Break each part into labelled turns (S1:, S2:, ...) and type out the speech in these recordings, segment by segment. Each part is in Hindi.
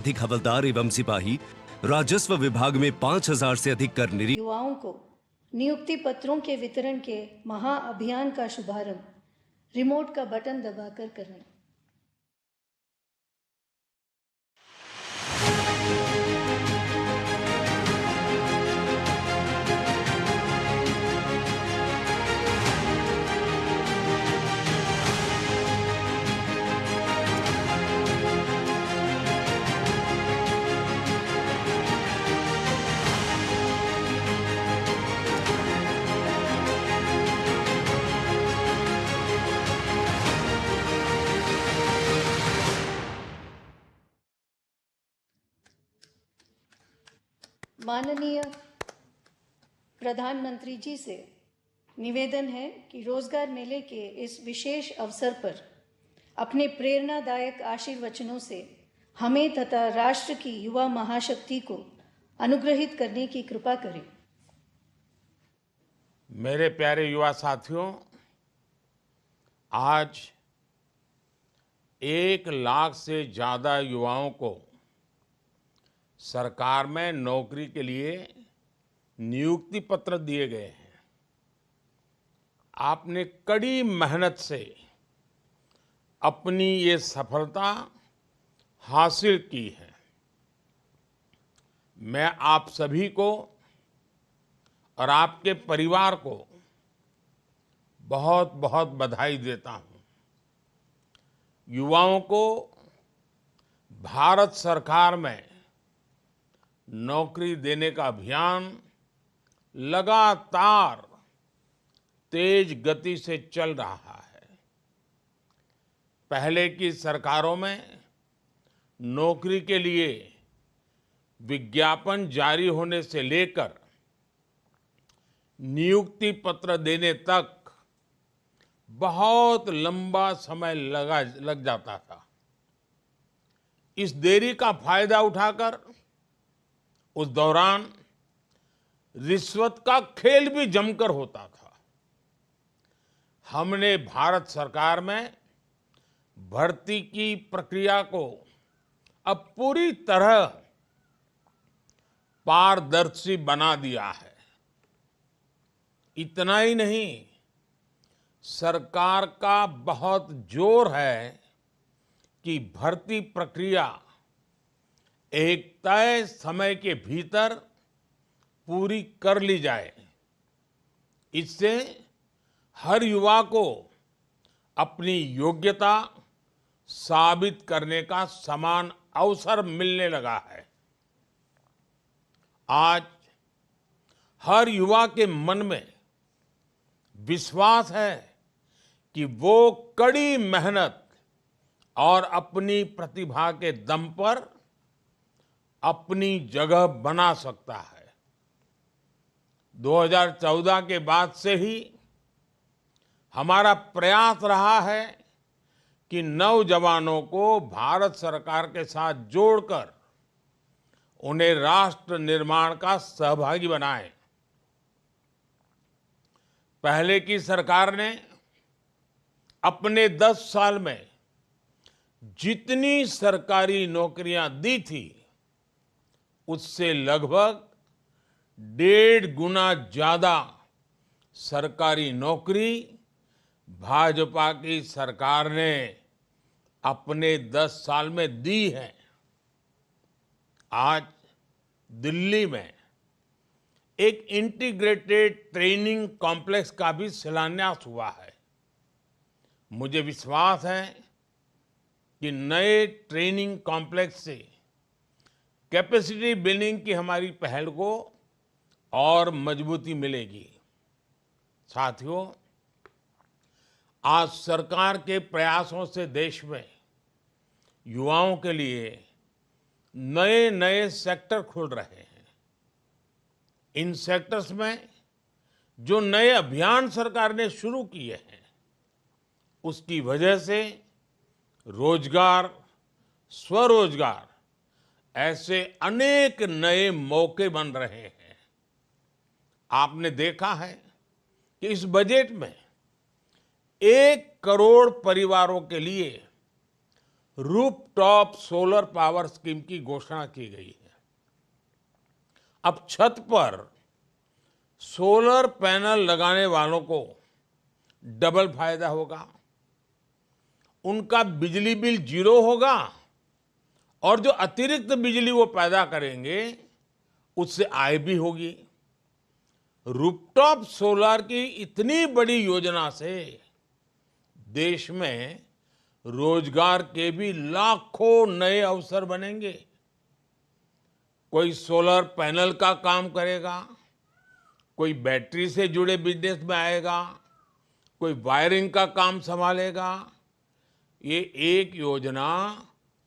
S1: अधिक हवलदार एवं सिपाही, राजस्व विभाग में 5,000 से अधिक कर निरीक्षक।
S2: युवाओं को नियुक्ति पत्रों के वितरण के महाअभियान का शुभारंभ रिमोट का बटन दबाकर करें। माननीय प्रधानमंत्री जी से निवेदन है कि रोजगार मेले के इस विशेष अवसर पर अपने प्रेरणादायक आशीर्वचनों से हमें तथा राष्ट्र की युवा महाशक्ति को अनुग्रहित करने की कृपा करें।
S3: मेरे प्यारे युवा साथियों, आज 1 लाख से ज्यादा युवाओं को सरकार में नौकरी के लिए नियुक्ति पत्र दिए गए हैं। आपने कड़ी मेहनत से अपनी ये सफलता हासिल की है। मैं आप सभी को और आपके परिवार को बहुत बहुत बधाई देता हूं। युवाओं को भारत सरकार में नौकरी देने का अभियान लगातार तेज गति से चल रहा है। पहले की सरकारों में नौकरी के लिए विज्ञापन जारी होने से लेकर नियुक्ति पत्र देने तक बहुत लंबा समय लग जाता था। इस देरी का फायदा उठाकर उस दौरान रिश्वत का खेल भी जमकर होता था। हमने भारत सरकार में भर्ती की प्रक्रिया को अब पूरी तरह पारदर्शी बना दिया है। इतना ही नहीं, सरकार का बहुत जोर है कि भर्ती प्रक्रिया एक तय समय के भीतर पूरी कर ली जाए। इससे हर युवा को अपनी योग्यता साबित करने का समान अवसर मिलने लगा है। आज हर युवा के मन में विश्वास है कि वो कड़ी मेहनत और अपनी प्रतिभा के दम पर अपनी जगह बना सकता है। 2014 के बाद से ही हमारा प्रयास रहा है कि नौजवानों को भारत सरकार के साथ जोड़कर उन्हें राष्ट्र निर्माण का सहभागी बनाएं। पहले की सरकार ने अपने 10 साल में जितनी सरकारी नौकरियां दी थी, उससे लगभग 1.5 गुना ज्यादा सरकारी नौकरी भाजपा की सरकार ने अपने 10 साल में दी है। आज दिल्ली में एक इंटीग्रेटेड ट्रेनिंग कॉम्प्लेक्स का भी शिलान्यास हुआ है। मुझे विश्वास है कि नए ट्रेनिंग कॉम्प्लेक्स से कैपेसिटी बिल्डिंग की हमारी पहल को और मजबूती मिलेगी। साथियों, आज सरकार के प्रयासों से देश में युवाओं के लिए नए नए सेक्टर खुल रहे हैं। इन सेक्टर्स में जो नए अभियान सरकार ने शुरू किए हैं, उसकी वजह से रोजगार, स्वरोजगार ऐसे अनेक नए मौके बन रहे हैं। आपने देखा है कि इस बजट में 1 करोड़ परिवारों के लिए रूफटॉप सोलर पावर स्कीम की घोषणा की गई है। अब छत पर सोलर पैनल लगाने वालों को डबल फायदा होगा। उनका बिजली बिल जीरो होगा और जो अतिरिक्त बिजली वो पैदा करेंगे उससे आय भी होगी। रूफटॉप सोलर की इतनी बड़ी योजना से देश में रोजगार के भी लाखों नए अवसर बनेंगे। कोई सोलर पैनल का काम करेगा, कोई बैटरी से जुड़े बिजनेस में आएगा, कोई वायरिंग का काम संभालेगा। ये एक योजना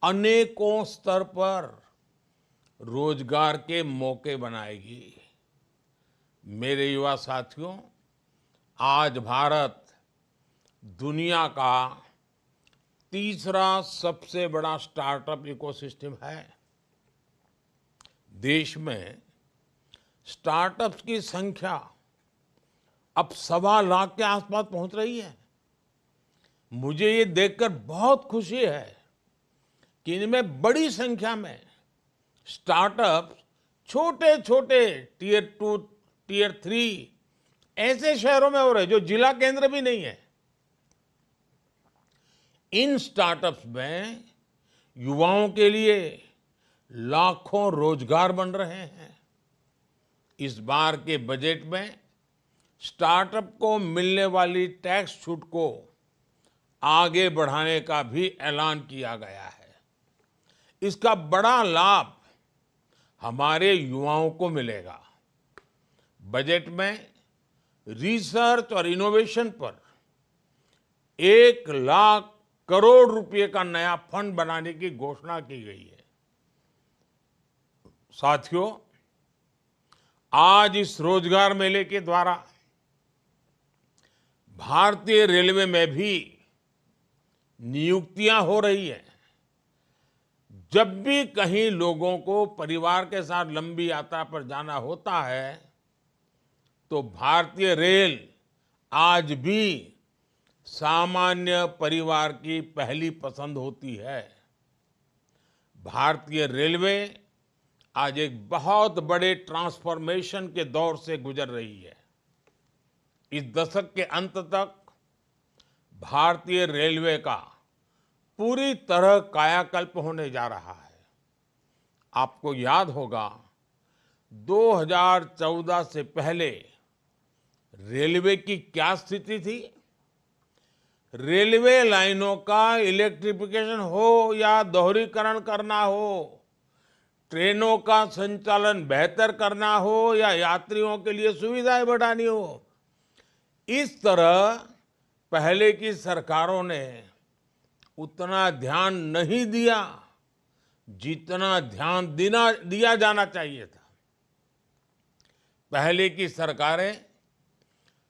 S3: अनेकों स्तर पर रोजगार के मौके बनाएगी। मेरे युवा साथियों, आज भारत दुनिया का तीसरा सबसे बड़ा स्टार्टअप इकोसिस्टम है। देश में स्टार्टअप्स की संख्या अब 1.25 लाख के आसपास पहुंच रही है। मुझे ये देखकर बहुत खुशी है कि इनमें बड़ी संख्या में स्टार्टअप छोटे छोटे टियर 2, टियर 3 ऐसे शहरों में हो रहे जो जिला केंद्र भी नहीं है। इन स्टार्टअप्स में युवाओं के लिए लाखों रोजगार बन रहे हैं। इस बार के बजट में स्टार्टअप को मिलने वाली टैक्स छूट को आगे बढ़ाने का भी ऐलान किया गया है। इसका बड़ा लाभ हमारे युवाओं को मिलेगा। बजट में रिसर्च और इनोवेशन पर 1 लाख करोड़ रुपए का नया फंड बनाने की घोषणा की गई है। साथियों, आज इस रोजगार मेले के द्वारा भारतीय रेलवे में भी नियुक्तियां हो रही हैं। जब भी कहीं लोगों को परिवार के साथ लंबी यात्रा पर जाना होता है तो भारतीय रेल आज भी सामान्य परिवार की पहली पसंद होती है। भारतीय रेलवे आज एक बहुत बड़े ट्रांसफॉर्मेशन के दौर से गुजर रही है। इस दशक के अंत तक भारतीय रेलवे का पूरी तरह कायाकल्प होने जा रहा है। आपको याद होगा 2014 से पहले रेलवे की क्या स्थिति थी। रेलवे लाइनों का इलेक्ट्रिफिकेशन हो या दोहरीकरण करना हो, ट्रेनों का संचालन बेहतर करना हो या यात्रियों के लिए सुविधाएं बढ़ानी हो, इस तरह पहले की सरकारों ने उतना ध्यान नहीं दिया जितना ध्यान दिया जाना चाहिए था। पहले की सरकारें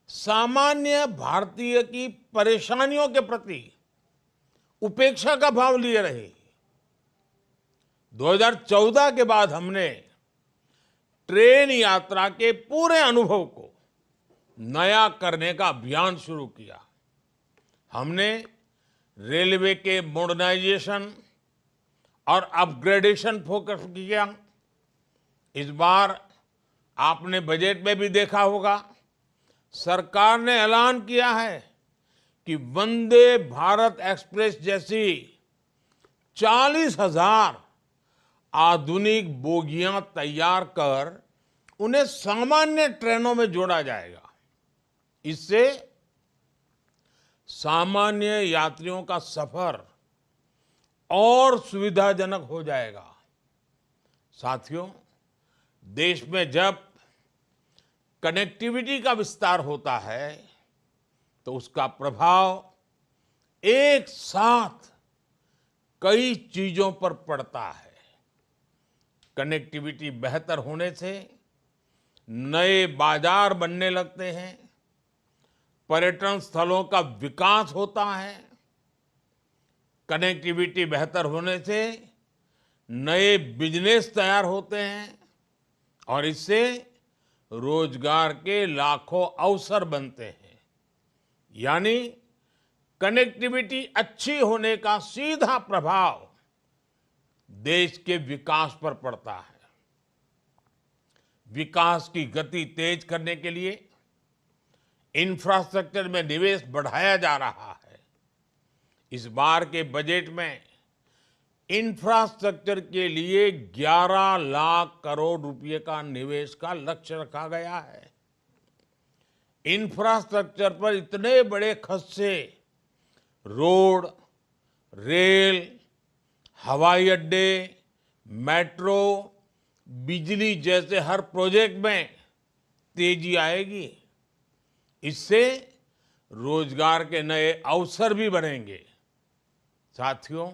S3: सामान्य भारतीय की परेशानियों के प्रति उपेक्षा का भाव लिए रही। 2014 के बाद हमने ट्रेन यात्रा के पूरे अनुभव को नया करने का अभियान शुरू किया। हमने रेलवे के मॉडर्नाइजेशन और अपग्रेडेशन फोकस किया। इस बार आपने बजट में भी देखा होगा, सरकार ने ऐलान किया है कि वंदे भारत एक्सप्रेस जैसी 40,000 आधुनिक बोगियां तैयार कर उन्हें सामान्य ट्रेनों में जोड़ा जाएगा। इससे सामान्य यात्रियों का सफर और सुविधाजनक हो जाएगा। साथियों, देश में जब कनेक्टिविटी का विस्तार होता है तो उसका प्रभाव एक साथ कई चीजों पर पड़ता है। कनेक्टिविटी बेहतर होने से नए बाजार बनने लगते हैं, पर्यटन स्थलों का विकास होता है। कनेक्टिविटी बेहतर होने से नए बिजनेस तैयार होते हैं और इससे रोजगार के लाखों अवसर बनते हैं। यानी कनेक्टिविटी अच्छी होने का सीधा प्रभाव देश के विकास पर पड़ता है। विकास की गति तेज करने के लिए इंफ्रास्ट्रक्चर में निवेश बढ़ाया जा रहा है। इस बार के बजट में इंफ्रास्ट्रक्चर के लिए 11 लाख करोड़ रुपए का निवेश का लक्ष्य रखा गया है। इंफ्रास्ट्रक्चर पर इतने बड़े खर्चे रोड, रेल, हवाई अड्डे, मेट्रो, बिजली जैसे हर प्रोजेक्ट में तेजी आएगी। इससे रोजगार के नए अवसर भी बढ़ेंगे। साथियों,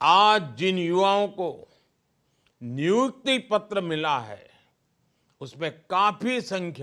S3: आज जिन युवाओं को नियुक्ति पत्र मिला है, उसमें काफी संख्या